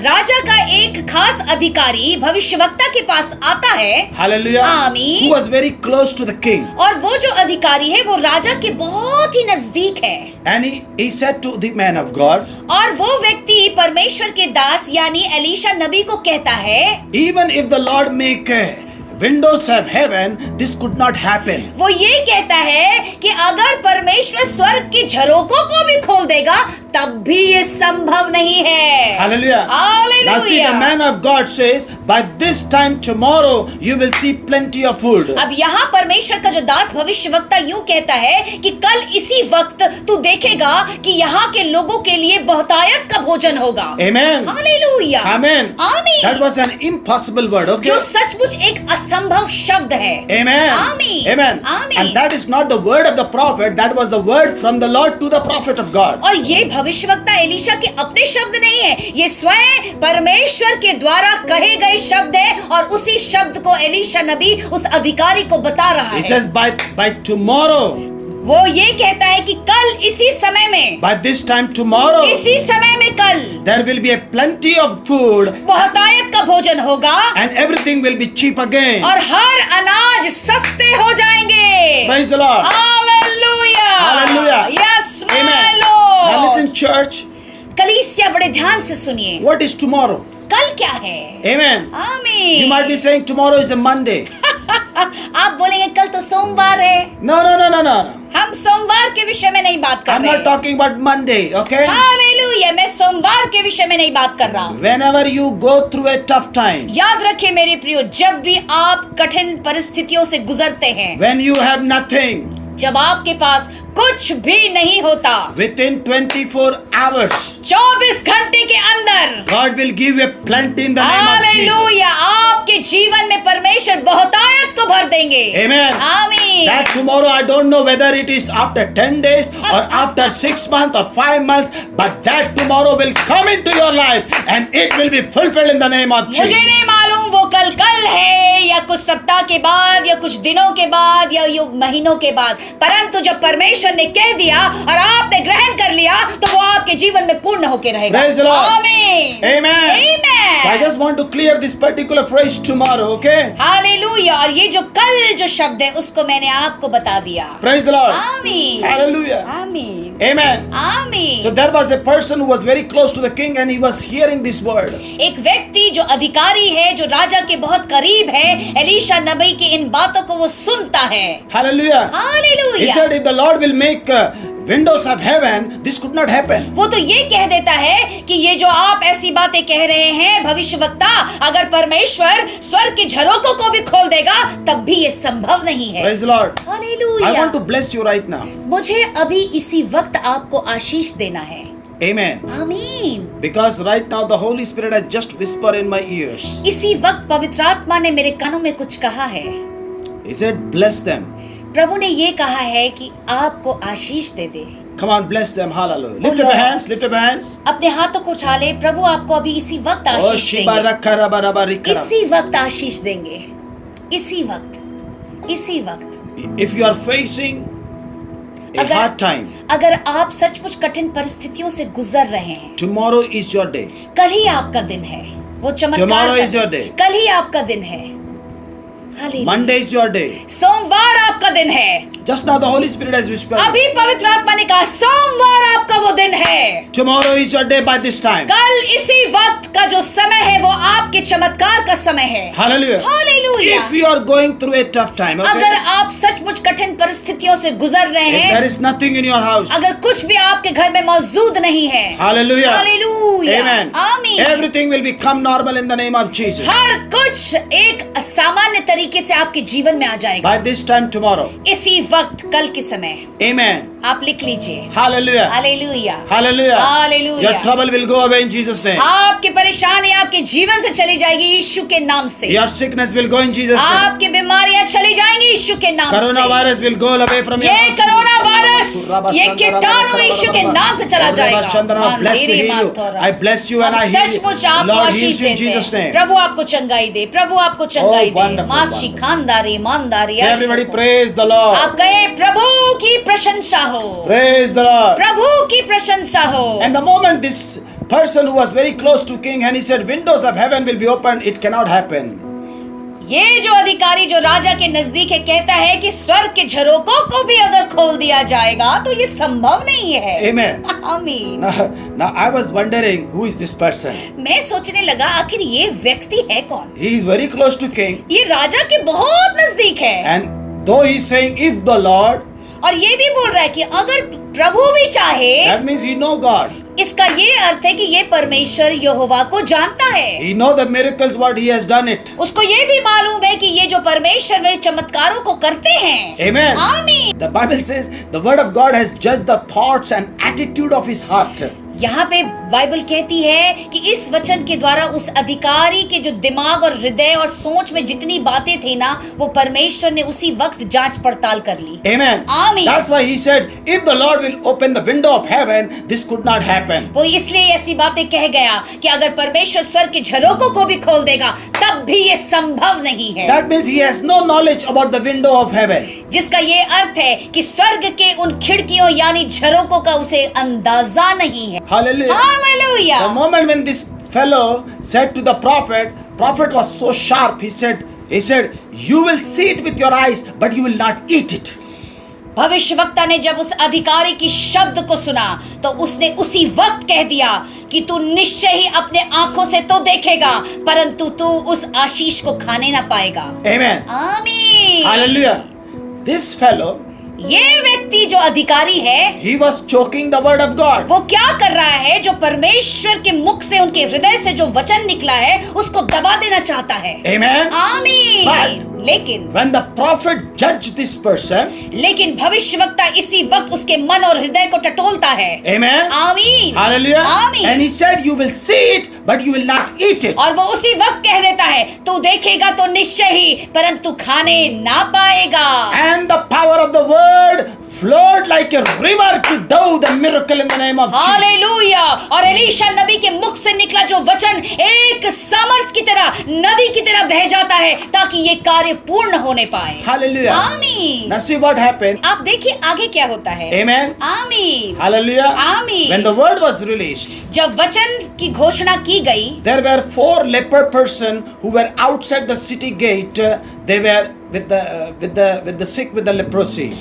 S2: राजा का एक खास अधिकारी भविष्यवक्ता के पास आता है।
S1: Hallelujah.
S2: आमीन।
S1: Who was very close to the king.
S2: और वो जो अधिकारी है वो राजा के बहुत ही नजदीक है।
S1: And he said to the man of God,
S2: और वो व्यक्ति परमेश्वर के दास यानी एलीशा नबी को कहता है,
S1: even if the Lord make windows of heaven, this could not happen.
S2: वो ये कहता है कि अगर परमेश्वर स्वर्ग की झरोकों को भी खोल देगा तब भी ये संभव नहीं है।
S1: Hallelujah. Now see, the
S2: hallelujah.
S1: man of God says, by this time tomorrow you will see plenty of food.
S2: अब यहाँ परमेश्वर का जो दास भविष्यवक्ता यूं कहता है कि कल इसी वक्त तू देखेगा कि यहाँ के लोगों के लिए बहुतायत का भोजन होगा।
S1: Amen.
S2: हालेलुया।
S1: Amen.
S2: आमीन।
S1: That was an impossible word, okay?
S2: जो सचमुच एक असंभव शब्द है।
S1: Amen.
S2: आमीन।
S1: Amen.
S2: आमीन।
S1: And that is not the word of the prophet, that was the word from the Lord to the prophet of God.
S2: और ये भविष्यवक्ता एलीशा के अपने शब्द नहीं है, ये स्वयं परमेश्वर के द्वारा कहे गए शब्द है और उसी शब्द को एलीशा नबी उस अधिकारी को बता रहा
S1: He
S2: है।
S1: says, by tomorrow,
S2: वो ये कहता है कि कल इसी समय में,
S1: by this time tomorrow,
S2: इसी समय में कल
S1: there will be a plenty of food
S2: बहुतायत का भोजन होगा
S1: and everything will be cheap again.
S2: और हर अनाज सस्ते हो जाएंगे।
S1: Praise the Lord.
S2: Hallelujah.
S1: Hallelujah.
S2: Yes my
S1: Amen. Now
S2: Lord.
S1: listen, church,
S2: कलीसिया बड़े ध्यान से सुनिए,
S1: what is tomorrow?
S2: कल क्या है?
S1: Amen.
S2: आमीन।
S1: You might be saying tomorrow is a Monday.
S2: आप बोलेंगे कल तो सोमवार है।
S1: No, no, no, no, no.
S2: हम सोमवार के विषय में नहीं बात कर
S1: I'm
S2: रहे
S1: not talking about Monday, okay?
S2: Hallelujah. मैं सोमवार के विषय में नहीं बात कर रहा हूँ।
S1: Whenever you go through a tough time,
S2: याद रखिए मेरे प्रियो, जब भी आप कठिन परिस्थितियों से गुजरते हैं,
S1: when you have nothing,
S2: जब आपके पास कुछ भी नहीं होता,
S1: within 24 hours,
S2: 24 घंटे के अंदर
S1: God will give you plenty in the name of Jesus.
S2: Hallelujah आपके जीवन में परमेश्वर बहुतायत को भर देंगे।
S1: Amen.
S2: आमीन।
S1: That tomorrow, I don't know whether it is after 10 days or after 6 months or 5 months, but that tomorrow will come into your life and it will be fulfilled in the name of
S2: मुझे
S1: Jesus.
S2: नहीं मालूम वो कल है या कुछ सप्ताह के बाद या कुछ दिनों के बाद या महीनों के बाद, परंतु जब परमेश्वर ने कह दिया और आपने ग्रहण कर लिया तो वो आपके जीवन में पूर्ण होकर रहेगा।
S1: Praise the Lord.
S2: आमीन।
S1: Amen.
S2: Amen.
S1: So I just want to clear this particular phrase tomorrow, okay?
S2: Hallelujah. और ये जो कल जो शब्द है उसको मैंने आपको बता दिया।
S1: Praise the Lord.
S2: आमीन।
S1: Hallelujah.
S2: आमीन।
S1: Amen.
S2: आमीन।
S1: So there was a person who was very close to the king and he was hearing this word.
S2: एक व्यक्ति जो अधिकारी है, जो राजा के बहुत करीब है, एलीशा नबी की इन बातों को वो सुनता है।
S1: Hallelujah. He
S2: hallelujah.
S1: said, if the Lord will make windows of heaven, this could not happen.
S2: वो तो ये कह देता है कि ये जो आप ऐसी बातें कह रहे हैं भविष्यवक्ता, अगर परमेश्वर स्वर्ग के झरोकों को भी खोल देगा तब भी ये संभव नहीं है।
S1: Praise the Lord. I
S2: hallelujah.
S1: want to bless you right now.
S2: मुझे अभी इसी वक्त आपको आशीष देना है।
S1: Amen.
S2: आमीन।
S1: Because right now the Holy Spirit has just whispered in my ears.
S2: इसी वक्त पवित्र आत्मा ने मेरे कानों में कुछ कहा है।
S1: He said, bless them.
S2: प्रभु ने ये कहा है कि आपको आशीष दे दे।
S1: Come on, bless them. Hallelujah. Lift up your hands. Lift up your hands.
S2: अपने हाथों को उछाले, प्रभु आपको अभी इसी वक्त
S1: Oh,
S2: आशीष
S1: shiba
S2: देंगे,
S1: rakha raba raba rikara.
S2: इसी वक्त आशीष देंगे, इसी वक्त, इसी वक्त।
S1: If you are facing a
S2: अगर-
S1: hard time,
S2: अगर आप सचमुच कठिन परिस्थितियों से गुजर रहे हैं,
S1: tomorrow is your day.
S2: कल ही आपका दिन है, वो चमत्कार
S1: Tomorrow
S2: का
S1: is your day.
S2: कल ही आपका दिन है। Hallelujah.
S1: Monday is your day.
S2: सोमवार आपका दिन है।
S1: Just now the Holy Spirit has whispered.
S2: अभी पवित्र आत्मा ने कहा सोमवार आपका वो दिन है।
S1: Tomorrow is your day by this time.
S2: कल इसी वक्त का जो समय है वो आपके चमत्कार का समय है।
S1: Hallelujah.
S2: Hallelujah.
S1: If you are going through a tough time, okay?
S2: अगर आप सचमुच कठिन परिस्थितियों से गुजर रहे
S1: If
S2: हैं,
S1: there is nothing in your house,
S2: अगर कुछ भी आपके घर में मौजूद नहीं है,
S1: hallelujah.
S2: Hallelujah,
S1: Amen.
S2: आमीन।
S1: Everything will become normal in the name of Jesus.
S2: हर कुछ एक सामान्य तरीके से आपके जीवन में आ जाएगा।
S1: By this time tomorrow.
S2: इसी वक्त कल के समय
S1: Amen.
S2: आप लिख लीजिए।
S1: Hallelujah.
S2: Hallelujah,
S1: Hallelujah.
S2: Hallelujah.
S1: Your trouble will go away in Jesus' name.
S2: आपकी परेशानी आपके जीवन से चली जाएगी यीशु के नाम से।
S1: Your sickness will go in Jesus' name.
S2: आपकी बीमारियां चली जाएंगी यीशु के नाम से।
S1: Coronavirus will go away from your
S2: ये
S1: house.
S2: कोरोना वायरस, ये कीटाणु यीशु के नाम से चला जाएगा।
S1: I bless to heal you. I bless you and I heal you.
S2: सचमुच आपको
S1: Lord
S2: Ashish
S1: heals you in
S2: देते
S1: Jesus'
S2: हैं।
S1: name.
S2: प्रभु आपको चंगाई दे, प्रभु आपको चंगाई दे।
S1: wonderful,
S2: माशी
S1: wonderful.
S2: खानदारी ईमानदारी।
S1: Say everybody praise the Lord.
S2: आप कहे प्रभु की प्रशंसा हो,
S1: Praise the Lord.
S2: प्रभु की प्रशंसा हो।
S1: And the moment this person who was very close to king and he said windows of heaven will be opened, it cannot happen.
S2: ये जो अधिकारी जो राजा के नजदीक है कहता है कि स्वर्ग के झरोकों को भी अगर खोल दिया जाएगा तो ये संभव नहीं है।
S1: Amen.
S2: आमीन।
S1: Now I was wondering who is this person.
S2: मैं सोचने लगा आखिर ये व्यक्ति है कौन?
S1: He is very close to king
S2: ये राजा के बहुत नजदीक है
S1: and though he is saying if the Lord,
S2: और ये भी बोल रहा है कि अगर प्रभु भी चाहे,
S1: that means he know God.
S2: इसका ये अर्थ है कि ये परमेश्वर यहोवा को जानता है।
S1: He know the miracles what he has done it.
S2: उसको ये भी मालूम है कि ये जो परमेश्वर वे चमत्कारों को करते हैं।
S1: Amen.
S2: आमीन।
S1: The Bible says the word of God has judged the thoughts and attitude of his heart.
S2: यहाँ पे बाइबल कहती है कि इस वचन के द्वारा उस अधिकारी के जो दिमाग और हृदय और सोच में जितनी बातें थी ना, वो परमेश्वर ने उसी वक्त जांच पड़ताल कर ली।
S1: Amen.
S2: आमीन।
S1: That's why he said, if the Lord will open the window of heaven, this could not happen.
S2: वो इसलिए ऐसी बातें कह गया कि अगर परमेश्वर स्वर्ग के झरोकों को भी खोल देगा तब भी ये संभव नहीं है।
S1: That means he has no knowledge about the window of heaven.
S2: जिसका ये अर्थ है कि स्वर्ग के उन खिड़कियों यानी झरोकों का उसे अंदाजा नहीं है।
S1: Hallelujah.
S2: Hallelujah.
S1: The moment when this fellow said to the prophet was so sharp. He said, you will see it with your eyes, but you will not eat it.
S2: भविष्यवक्ता ने जब उस अधिकारी की शब्द को सुना तो उसने उसी वक्त कह दिया कि तू निश्चय ही अपने आंखों से तो देखेगा परंतु तू उस आशीष को खाने ना पाएगा।
S1: Amen.
S2: आमीन।
S1: Hallelujah. This fellow,
S2: ये व्यक्ति जो अधिकारी है
S1: he was choking the word of God.
S2: वो क्या कर रहा है? जो परमेश्वर के मुख से उनके हृदय से जो वचन निकला है उसको दबा देना चाहता है।
S1: Amen.
S2: आमीन। लेकिन
S1: When the prophet judged this person,
S2: भविष्यवक्ता इसी वक्त उसके मन और हृदय को टटोलता है।
S1: Amen.
S2: आमीन।
S1: Hallelujah.
S2: आमीन।
S1: And he said, you will see it, but you will not eat it.
S2: और वो उसी वक्त कह देता है तू देखेगा तो निश्चय ही परंतु खाने ना पाएगा।
S1: And the power of the word flowed like a river to do the miracle in the name of Jesus.
S2: Hallelujah. और एलीशा नबी के मुख से निकला जो वचन एक सामर्थ की तरह नदी की तरह बह जाता है ताकि ये कार्य पूर्ण होने पाए।
S1: Hallelujah.
S2: आमीन।
S1: Now see what happened.
S2: आप देखिए आगे क्या होता है।
S1: Amen.
S2: आमीन।
S1: Hallelujah.
S2: आमीन।
S1: When the word was released,
S2: जब वचन की घोषणा की गई
S1: there were 4 leper person who were outside the city gate. They were with the sick with the leprosy.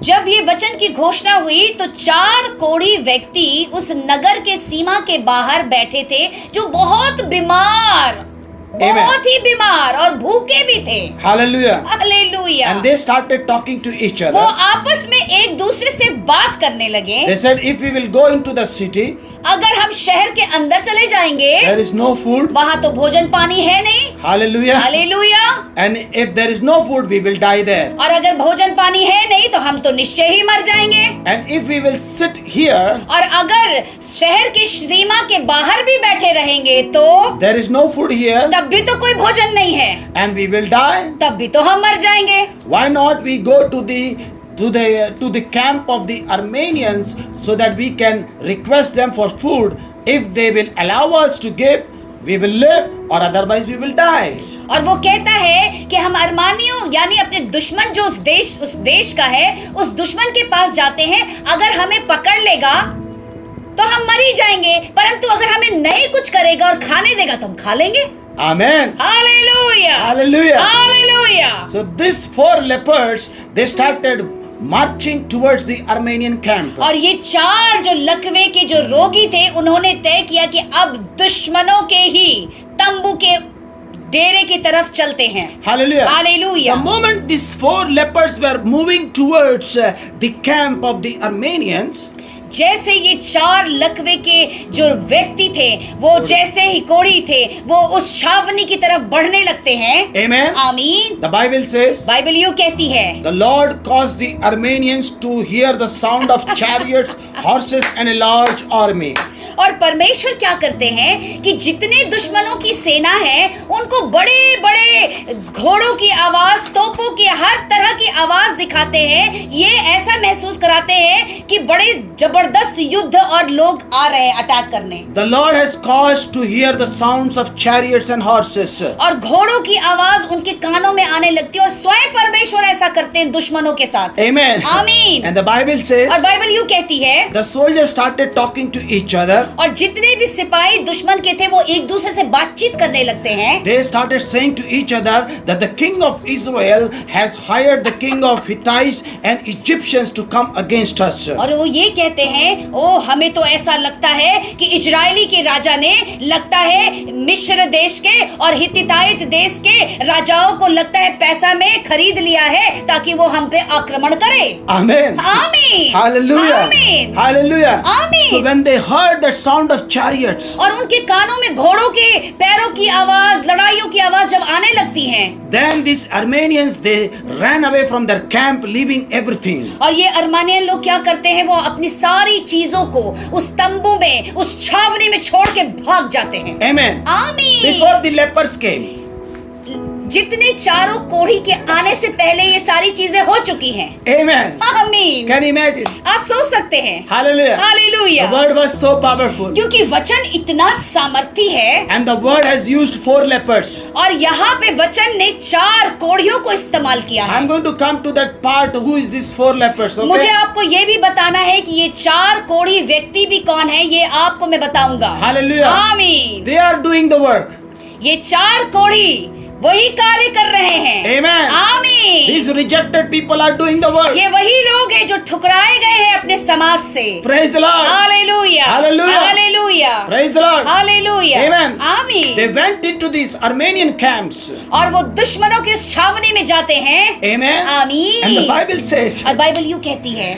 S2: जब ये वचन की घोषणा हुई तो 4 कोढ़ी व्यक्ति उस नगर के सीमा के बाहर बैठे थे जो बहुत बीमार, बहुत ही बीमार और भूखे भी थे।
S1: Hallelujah.
S2: Hallelujah.
S1: And they started talking to each
S2: वो
S1: other.
S2: आपस में एक दूसरे से बात करने लगे।
S1: They said, if we will go into the city,
S2: अगर हम शहर के अंदर चले जाएंगे
S1: there is no food.
S2: वहाँ तो भोजन पानी है नहीं।
S1: Hallelujah.
S2: Hallelujah.
S1: And if there is no food, we will die there.
S2: और अगर भोजन पानी है नहीं तो हम तो निश्चय ही मर जाएंगे।
S1: And if we will sit here,
S2: और अगर शहर की सीमा के बाहर भी बैठे रहेंगे तो
S1: there is no food here,
S2: तब भी तो कोई भोजन नहीं है,
S1: and we will die.
S2: तब भी तो हम मर जाएंगे।
S1: Why not we go to to the camp of the Armenians so that we can request them for food. If they will allow us to give, we will live, or otherwise we will die.
S2: और वो कहता है कि हम अरमानियों यानी अपने दुश्मन जो उस देश का है, उस दुश्मन के पास जाते हैं। अगर हमें पकड़ लेगा तो हम मर ही जाएंगे, परंतु अगर हमें नहीं कुछ करेगा और खाने देगा तो हम खा लेंगे।
S1: Amen.
S2: Hallelujah,
S1: Hallelujah.
S2: Hallelujah.
S1: So these 4 lepers, they started marching towards the Armenian camp.
S2: और ये 4 जो लकवे के जो रोगी थे, उन्होंने तय किया कि अब दुश्मनों के ही तंबू के डेरे की तरफ चलते हैं।
S1: Hallelujah.
S2: Hallelujah.
S1: The moment these 4 lepers were moving towards the camp of the Armenians,
S2: जैसे ये 4 लकवे के जो व्यक्ति थे, वो जैसे ही कोढ़ी थे, वो उस छावनी की तरफ बढ़ने लगते हैं।
S1: Amen.
S2: आमीन।
S1: The Bible says,
S2: बाइबल यूं कहती है,
S1: the Lord caused the Armenians to hear the sound of chariots, horses, and a large army.
S2: और परमेश्वर क्या करते हैं कि जितने दुश्मनों की सेना है, उनको बड़े बड़े घोड़ों की आवाज, तोपों की, हर तरह की आवाज दिखाते हैं। ये ऐसा महसूस कराते हैं कि बड़े जबरदस्त युद्ध और लोग आ रहे हैं अटैक करने।
S1: The Lord has caused to hear the sounds of chariots and horses.
S2: और घोड़ों की आवाज उनके कानों में आने लगती है, और स्वयं परमेश्वर ऐसा करते हैं दुश्मनों के साथ।
S1: Amen.
S2: आमीन।
S1: And the Bible says,
S2: और बाइबल यूं कहती है,
S1: the soldiers started talking to each other.
S2: और जितने भी सिपाही दुश्मन के थे, वो एक दूसरे से बातचीत करने लगते हैं।
S1: They started saying to each other that the king of Israel has hired the king of Hittites and Egyptians to come against us.
S2: और वो ये कहते हैं, ओ हमें तो ऐसा लगता है कि इजरायली के राजा ने, लगता है मिस्र देश के और हित्तिताइत देश के राजाओं को लगता है पैसा में खरीद लिया है ताकि वो हम पे आक्रमण करे।
S1: Amen.
S2: आमीन।
S1: Hallelujah.
S2: आमीन।
S1: Hallelujah.
S2: आमीन।
S1: So when they heard that sound of chariots,
S2: और उनके कानों में घोड़ों के पैरों की आवाज, लड़ाइयों की आवाज जब आने लगती है,
S1: then these Armenians, they ran away from their camp, leaving everything.
S2: और ये अरमानियन लोग क्या करते हैं, वो अपनी सारी चीजों को उस तंबू में, उस छावनी में छोड़ के भाग जाते हैं।
S1: Amen.
S2: आमीन।
S1: Before the lepers came,
S2: जितने चारों कोढ़ी के आने से पहले ये सारी चीजें हो चुकी हैं।
S1: Amen.
S2: आमीन।
S1: Can you imagine?
S2: आप सोच सकते हैं।
S1: Hallelujah.
S2: Hallelujah.
S1: The word was so powerful.
S2: क्योंकि वचन इतना सामर्थी है,
S1: And the word has used 4 lepers.
S2: और यहाँ पे वचन ने 4 कोढ़ियों को इस्तेमाल किया है।
S1: I'm going to come to that part. Who is these 4 lepers?
S2: मुझे
S1: Okay?
S2: आपको ये भी बताना है कि ये 4 कोढ़ी व्यक्ति भी कौन है, ये आपको मैं बताऊंगा।
S1: Hallelujah.
S2: आमीन।
S1: They are doing the work.
S2: ये 4 कोढ़ी वही कार्य कर रहे हैं।
S1: Amen.
S2: आमीन।
S1: These rejected people are doing the work.
S2: ये वही लोग हैं जो ठुकराए गए हैं अपने समाज से।
S1: Praise the Lord.
S2: Hallelujah.
S1: Hallelujah.
S2: Hallelujah.
S1: Praise the Lord.
S2: Hallelujah.
S1: Amen.
S2: आमीन।
S1: They went into these Armenian camps.
S2: और वो दुश्मनों की उस छावनी में जाते हैं।
S1: Amen.
S2: आमीन।
S1: And the Bible says,
S2: और बाइबल यूं कहती है,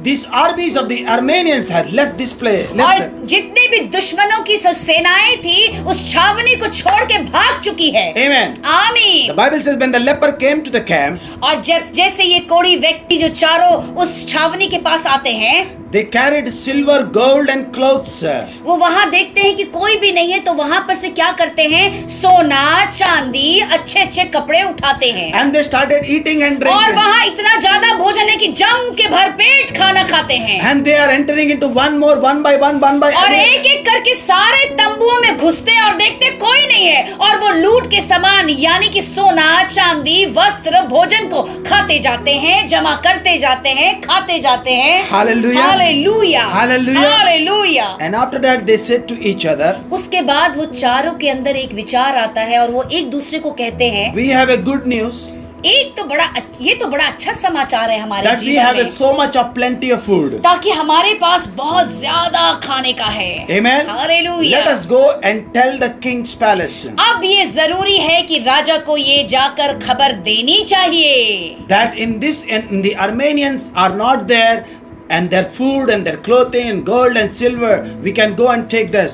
S1: these armies of the Armenians had left this place.
S2: और जितनी भी दुश्मनों की सेनाएं थी, उस छावनी को छोड़ के भाग चुकी है।
S1: Amen.
S2: आमीन।
S1: The Bible says when the leper came to the camp,
S2: और जैसे ये कोढ़ी व्यक्ति जो चारों उस छावनी के पास आते हैं,
S1: they carried silver, gold and clothes.
S2: वो वहां देखते हैं कि कोई भी नहीं है, तो वहां पर से क्या करते हैं, सोना चांदी अच्छे अच्छे कपड़े उठाते हैं।
S1: And they started eating and
S2: और
S1: drinking.
S2: वहां इतना ज्यादा भोजन है कि जम के भरपेट खाना खाते हैं।
S1: And they are entering into one by one by
S2: और
S1: one.
S2: एक एक करके सारे तंबुओं में घुसते हैं और देखते कोई नहीं है, और वो लूट के सामान यानी कि सोना चांदी वस्त्र भोजन को खाते जाते हैं, जमा करते जाते हैं, खाते जाते हैं।
S1: Hallelujah.
S2: Hallelujah.
S1: Hallelujah.
S2: Hallelujah.
S1: And after that they said to each other,
S2: उसके बाद वो चारों के अंदर एक विचार आता है, और वो एक दूसरे को कहते हैं,
S1: we have a good news
S2: ये तो बड़ा अच्छा समाचार है हमारे
S1: that we
S2: जीवन
S1: have
S2: में,
S1: so much of plenty of food.
S2: ताकि हमारे पास बहुत ज्यादा खाने का है।
S1: Amen.
S2: Hallelujah.
S1: Let us go and tell the king's palace
S2: अब ये जरूरी है कि राजा को ये जाकर खबर देनी चाहिए
S1: that in the Armenians are not there, and their food and their clothing and gold and silver, we can go and take this.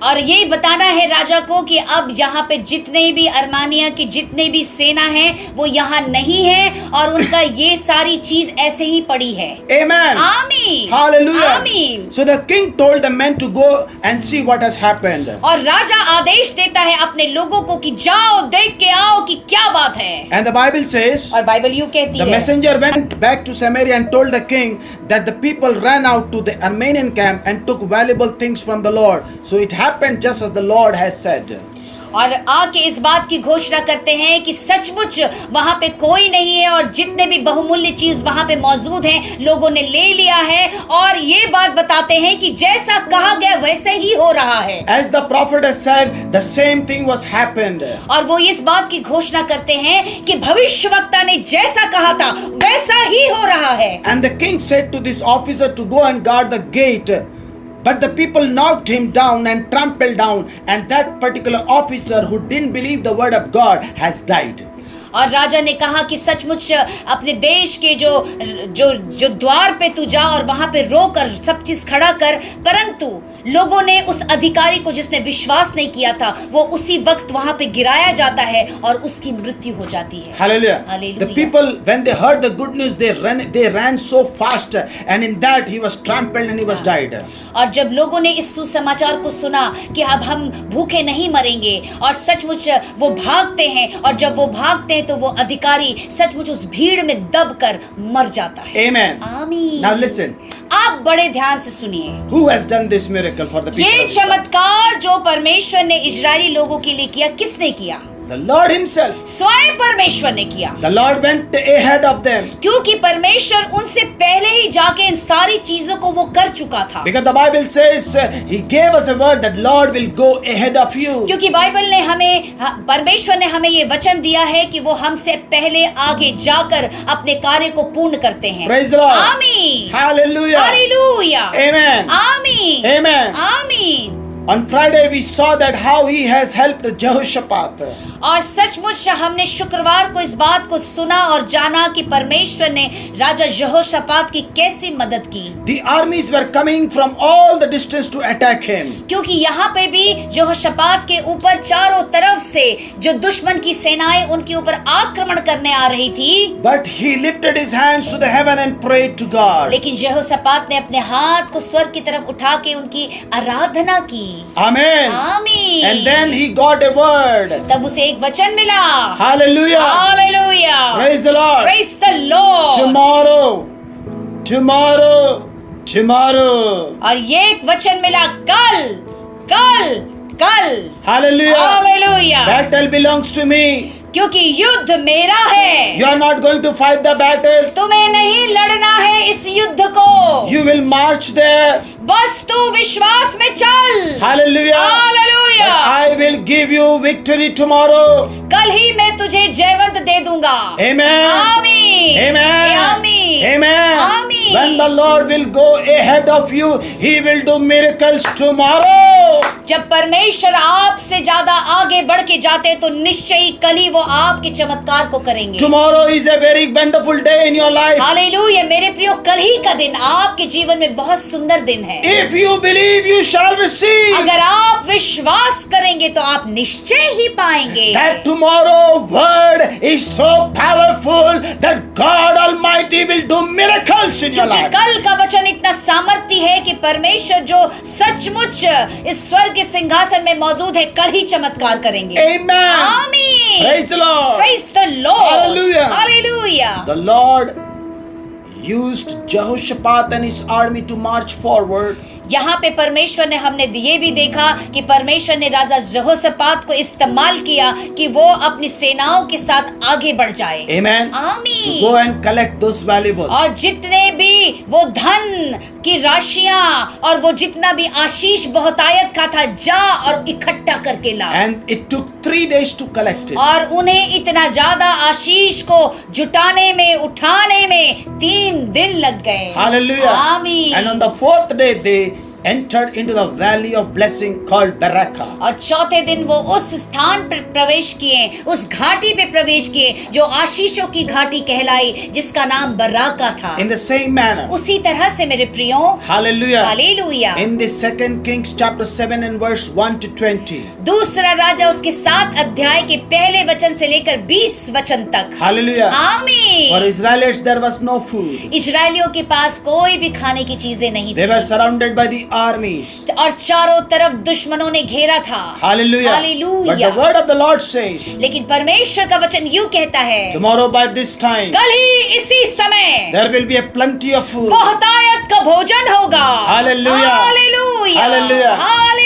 S2: और ये बताना है राजा को कि अब यहाँ पे जितने भी अरमानिया की जितने भी सेना है वो यहाँ नहीं है, और उनका ये सारी चीज ऐसे ही पड़ी है।
S1: Amen.
S2: आमीन। आमीन।
S1: Hallelujah.
S2: आमीन।
S1: So the king told the men to go and see what has happened.
S2: और राजा आदेश देता है अपने लोगों को कि जाओ देख के आओ कि क्या बात है।
S1: And the Bible says,
S2: और बाइबल यूं कहती
S1: the
S2: है,
S1: messenger went back to Samaria and told the king that the people ran out to the Armenian camp and took valuable things from the Lord. So it happened just as the Lord has said.
S2: और आके इस बात की घोषणा करते हैं कि सचमुच वहां पे कोई नहीं है और जितने भी बहुमूल्य चीज वहां पे मौजूद हैं लोगों ने ले लिया है, और ये बात बताते हैं कि जैसा कहा गया वैसे ही हो रहा है।
S1: As the prophet has said, the same thing was happened.
S2: और वो इस बात की घोषणा करते हैं कि भविष्यवक्ता ने जैसा कहा था वैसा ही हो रहा है।
S1: And the king said to this officer to go and guard the gate. But the people knocked him down and trampled down, and that particular officer who didn't believe the word of God has died.
S2: और राजा ने कहा कि सचमुच अपने देश के जो जो जो द्वार पे तू जा और वहां पे रोकर सब चीज खड़ा कर, परंतु लोगों ने उस अधिकारी को जिसने विश्वास नहीं किया था वो उसी वक्त वहां पे गिराया जाता है और उसकी मृत्यु हो जाती है।
S1: Hallelujah.
S2: Hallelujah.
S1: The people, when they heard the good news, they ran so fast, and in that he was trampled and he was died.
S2: और जब लोगों ने इस सुसमाचार को सुना कि अब हम भूखे नहीं मरेंगे, और सचमुच वो भागते हैं, और जब वो भागते हैं तो वो अधिकारी सचमुच उस भीड़ में दबकर मर जाता है।
S1: Amen.
S2: आमीन।
S1: Now listen.
S2: आप बड़े ध्यान से सुनिए,
S1: Who has done this miracle for the people?
S2: ये
S1: of Israel?
S2: चमत्कार जो परमेश्वर ने इजरायली लोगों के लिए किया, किसने किया?
S1: The Lord himself.
S2: स्वयं परमेश्वर ने किया,
S1: The Lord went ahead of them.
S2: क्योंकि परमेश्वर उनसे पहले ही जाके इन सारी चीजों को वो कर चुका था।
S1: Because the Bible says he gave us a word that Lord will go ahead of you.
S2: क्योंकि बाइबल ने परमेश्वर ने हमें ये वचन दिया है कि वो हमसे पहले आगे जाकर अपने कार्य को पूर्ण करते हैं।
S1: Praise the Lord.
S2: आमीन।
S1: Hallelujah.
S2: हालेलुया।
S1: Amen.
S2: आमीन।
S1: Amen.
S2: आमीन।
S1: On Friday we saw that how he has helped Jehoshaphat.
S2: और सचमुच हमने शुक्रवार को इस बात को सुना और जाना कि परमेश्वर ने राजा यहोशापात की कैसी मदद की।
S1: The armies were coming from all the distance to attack him.
S2: क्योंकि यहाँ पे भी यहोशापात के ऊपर चारों तरफ से जो दुश्मन की सेनाएं उनके ऊपर आक्रमण करने आ रही थी,
S1: But he lifted his hands to the heaven and prayed to God.
S2: लेकिन यहोशापात ने अपने हाथ को स्वर्ग की तरफ उठा के उनकी आराधना की।
S1: Amen.
S2: आमीन।
S1: And then he got a word.
S2: तब उसे एक वचन मिला।
S1: Hallelujah.
S2: Hallelujah.
S1: Praise the Lord.
S2: Praise the Lord।
S1: Tomorrow.
S2: और ये एक वचन मिला, कल कल कल।
S1: Hallelujah.
S2: Hallelujah.
S1: Battle belongs to me.
S2: क्योंकि युद्ध मेरा है।
S1: You are not going to fight the battle.
S2: तुम्हें नहीं लड़ना है इस युद्ध को।
S1: You will march there.
S2: बस तू विश्वास में चल।
S1: Hallelujah.
S2: Hallelujah.
S1: But I will give you victory tomorrow.
S2: कल ही मैं तुझे जयवंत दे दूंगा।
S1: Amen.
S2: आमीन।
S1: Amen.
S2: आमीन।
S1: Amen.
S2: आमीन।
S1: When the Lord will go ahead of you, He will do miracles tomorrow.
S2: जब परमेश्वर आपसे ज्यादा आगे बढ़ के जाते तो निश्चय ही कल ही वो आपके चमत्कार को करेंगे।
S1: Tomorrow is a very wonderful day in your life.
S2: Hallelujah. मेरे प्रियो, कल ही का दिन आपके जीवन में बहुत सुंदर दिन है।
S1: If you believe, you shall receive.
S2: अगर आप विश्वास करेंगे तो आप निश्चय ही पाएंगे।
S1: That tomorrow word is so powerful that God Almighty will do miracles in your
S2: क्योंकि
S1: life.
S2: कल का वचन इतना सामर्थ्य है कि परमेश्वर जो सचमुच इस स्वर्ग के सिंहासन में मौजूद है कल ही चमत्कार करेंगे।
S1: Amen.
S2: आमीन।
S1: Praise the Lord.
S2: Praise the Lord.
S1: Hallelujah.
S2: Hallelujah.
S1: The Lord used Jehoshaphat and his army to march forward.
S2: यहाँ पे परमेश्वर ने हमने ये भी देखा कि परमेश्वर ने राजा यहोशापात को इस्तेमाल किया कि वो अपनी सेनाओं के साथ आगे बढ़ जाए।
S1: Amen.
S2: आमीन।
S1: To go and collect those valuables.
S2: और जितने भी वो धन की राशियां और वो जितना भी आशीष बहुतायत का था, जा और इकट्ठा करके ला।
S1: And it took 3 days to collect it.
S2: और उन्हें इतना ज्यादा आशीष को जुटाने में, उठाने में 3 दिन लग गए।
S1: Hallelujah.
S2: आमीन।
S1: And on the 4th day, they entered into the valley of blessing called Beraka.
S2: और चौथे दिन वो उस स्थान पर प्रवेश किए, उस घाटी पे प्रवेश किए जो आशीषों की घाटी कहलाई, जिसका नाम बराका था।
S1: In the same manner,
S2: उसी तरह से मेरे प्रियो,
S1: hallelujah,
S2: hallelujah,
S1: in the 2 Kings chapter 7 and verse 1 to 20,
S2: दूसरा राजा उसके 7 अध्याय के पहले वचन से लेकर 20 वचन तक,
S1: hallelujah, for
S2: आमीन।
S1: Israelites there was no food.
S2: इजरायलियों के पास कोई भी खाने की चीजें नहीं
S1: They
S2: थी
S1: were surrounded by the armies.
S2: और चारों तरफ दुश्मनों ने घेरा था।
S1: Hallelujah.
S2: Hallelujah.
S1: But the word of the Lord says,
S2: लेकिन परमेश्वर का वचन यूं कहता है,
S1: tomorrow by this time,
S2: कल ही इसी समय
S1: there will be a plenty of food.
S2: बहुतायत का भोजन होगा।
S1: Hallelujah.
S2: Hallelujah,
S1: Hallelujah.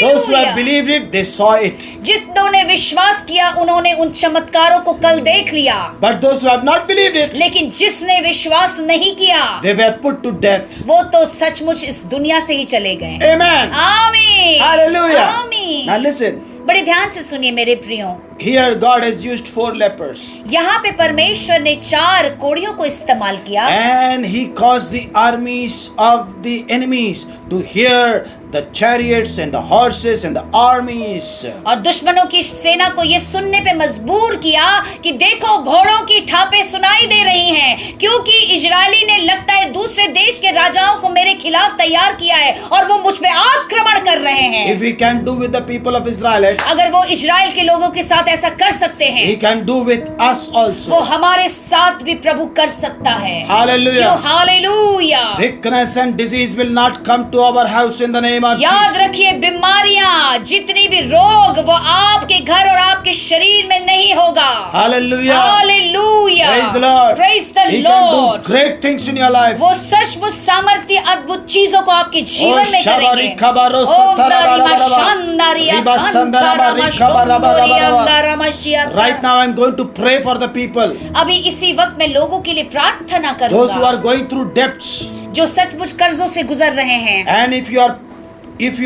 S1: Those who have
S2: hallelujah.
S1: believed it, they saw it.
S2: जितनों ने विश्वास किया उन्होंने उन चमत्कारों को कल देख लिया,
S1: But those who have not believed it,
S2: लेकिन जिसने विश्वास नहीं किया
S1: they were put to death.
S2: वो तो सचमुच इस दुनिया से ही चले गए।
S1: Amen.
S2: आमीन,
S1: Hallelujah.
S2: आमीन।
S1: Now listen.
S2: बड़े ध्यान से सुनिए मेरे प्रियो,
S1: Here God has used 4 lepers.
S2: यहाँ पे परमेश्वर ने 4 कोढ़ियों को इस्तेमाल किया
S1: And he caused the armies of the enemies to hear the chariots and the horses and the armies.
S2: और दुश्मनों की सेना को ये सुनने पे मजबूर किया कि देखो घोड़ों की ठापें सुनाई दे रही हैं, क्योंकि इजरायली ने लगता है दूसरे देश के राजाओं को मेरे खिलाफ तैयार किया है और वो मुझ पे आक्रमण कर रहे हैं।
S1: If he can do with the people of Israel,
S2: अगर वो इजराइल के लोगों के साथ ऐसा कर सकते हैं,
S1: he can do with us
S2: वो
S1: also.
S2: हमारे साथ भी प्रभु कर सकता है।
S1: Hallelujah.
S2: क्यों? Hallelujah.
S1: Sickness and disease will not come to our house in the name of
S2: याद
S1: Jesus.
S2: रखिए, बीमारियां, जितनी भी रोग, वो आपके घर और आपके शरीर में नहीं होगा।
S1: Hallelujah.
S2: Hallelujah.
S1: Praise the Lord.
S2: Praise the
S1: He can
S2: Lord।
S1: do great things in your life.
S2: वो सचमुच सामर्थ्य अद्भुत चीजों को आपके जीवन में
S1: शाबारी
S2: करेंगे।
S1: खबरो
S2: ओ
S1: सतरा
S2: दारी
S1: बारा बारा
S2: शानदारिया
S1: रिबा संदरा
S2: कांतारा
S1: बारी खबरा बारा
S2: मशोंदोरिया
S1: बारा
S2: अंदारा messiah.
S1: Right now I'm going to pray for the people.
S2: अभी इसी वक्त मैं लोगों के लिए प्रार्थना
S1: Those who
S2: करूंगा
S1: are going through debts.
S2: जो सचमुच कर्जों से गुजर रहे हैं।
S1: And if you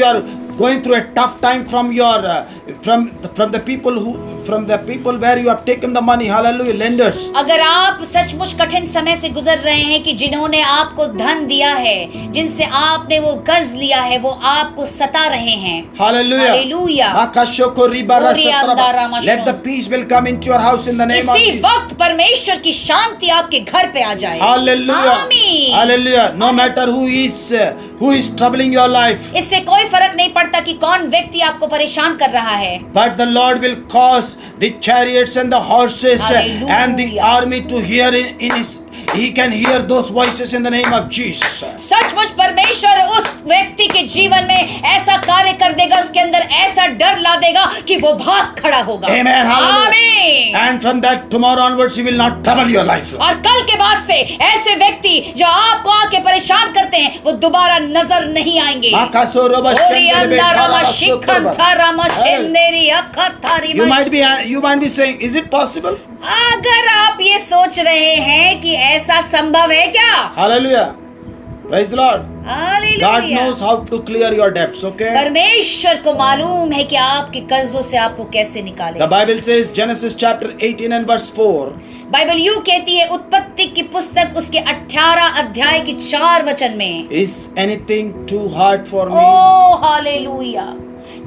S1: are going through a tough time from your from the people where you have taken the money, hallelujah, lenders.
S2: अगर आप सचमुच कठिन समय से गुजर रहे हैं कि जिन्होंने आपको धन दिया है, जिनसे आपने वो कर्ज लिया है, वो आपको सता रहे हैं,
S1: Hallelujah.
S2: Hallelujah.
S1: Makashoko ribara
S2: Ori
S1: satraba.
S2: andara mashon.
S1: Let the peace will come into your house in the name of
S2: इसी
S1: Jesus.
S2: वक्त परमेश्वर की शांति आपके घर पे आ जाए।
S1: Hallelujah.
S2: आमीन।
S1: Hallelujah. No matter who is troubling your life,
S2: इससे कोई फर्क नहीं पड़ता कि कौन व्यक्ति आपको परेशान कर रहा है,
S1: but the Lord will cause the chariots and the horses
S2: Hallelujah.
S1: and the army to hear in his. He can hear those voices in the name of Jesus.
S2: सचमुच परमेश्वर उस व्यक्ति के जीवन में ऐसा कार्य कर देगा, उसके अंदर ऐसा डर ला देगा कि वो भाग खड़ा होगा।
S1: Amen. Hallelujah.
S2: आमीन।
S1: And from that tomorrow onwards, He will not trouble your life.
S2: और कल के बाद से ऐसे व्यक्ति जो आपको आके परेशान करते हैं, वो दोबारा नजर नहीं आएंगे।
S1: You might be saying, is it possible?
S2: अगर आप ये सोच रहे हैं कि ऐसा संभव है क्या?
S1: Hallelujah. Praise the Lord.
S2: Hallelujah.
S1: God knows how to clear your debts, okay?
S2: परमेश्वर को मालूम है कि आपके कर्जों से आपको कैसे निकाले।
S1: The Bible says, Genesis chapter 18 and verse 4.
S2: Bible यूं कहती है, उत्पत्ति की पुस्तक उसके 18 अध्याय की 4 वचन में,
S1: Is anything too hard for me?
S2: Oh hallelujah,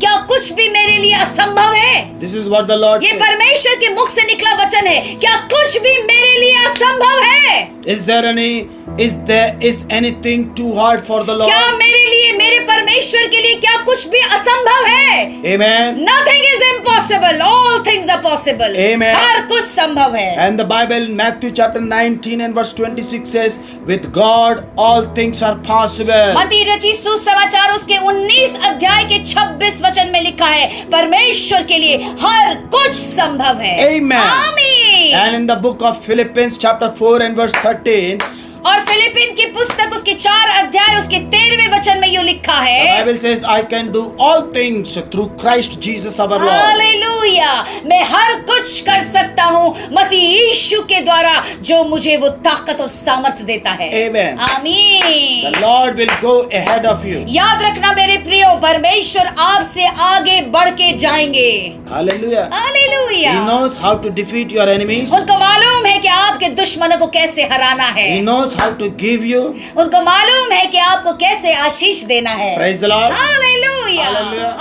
S2: क्या कुछ भी मेरे लिए असंभव है?
S1: This is what the Lord
S2: ये
S1: says.
S2: परमेश्वर के मुख से निकला वचन है, क्या कुछ भी मेरे लिए असंभव है?
S1: Is anything too hard for the Lord?
S2: क्या मेरे लिए, मेरे परमेश्वर के लिए क्या कुछ भी असंभव है?
S1: Amen.
S2: Nothing is impossible, all things are possible.
S1: Amen.
S2: हर कुछ संभव है।
S1: And the Bible, Matthew chapter 19 and verse 26 says, with God all things are possible.
S2: मत्ती रचित सुसमाचार उसके 19 अध्याय के 26 वचन में लिखा है, परमेश्वर के लिए हर कुछ संभव है।
S1: Amen.
S2: आमीन।
S1: And in the book of Philippians chapter 4 and verse 13,
S2: और फिलिपिन की पुस्तक उसके 4 अध्याय उसके 13वें वचन में यूं लिखा
S1: the
S2: है,
S1: Bible says, I can do all things through Christ Jesus our Lord.
S2: Hallelujah, मैं हर कुछ कर सकता हूँ मसीह यीशु के द्वारा जो मुझे वो ताकत और सामर्थ्य देता है।
S1: Amen.
S2: आमीन।
S1: The Lord will go ahead of you.
S2: याद रखना मेरे प्रियो, परमेश्वर आपसे आगे बढ़ के जाएंगे।
S1: Hallelujah.
S2: Hallelujah.
S1: He knows how to defeat your enemies.
S2: उनको मालूम है कि आपके दुश्मनों को कैसे हराना है।
S1: He knows how to give you.
S2: उनको मालूम है कि आपको कैसे आशीष देना है।
S1: Praise the Lord.
S2: Hallelujah
S1: Hallelujah.
S2: Hallelujah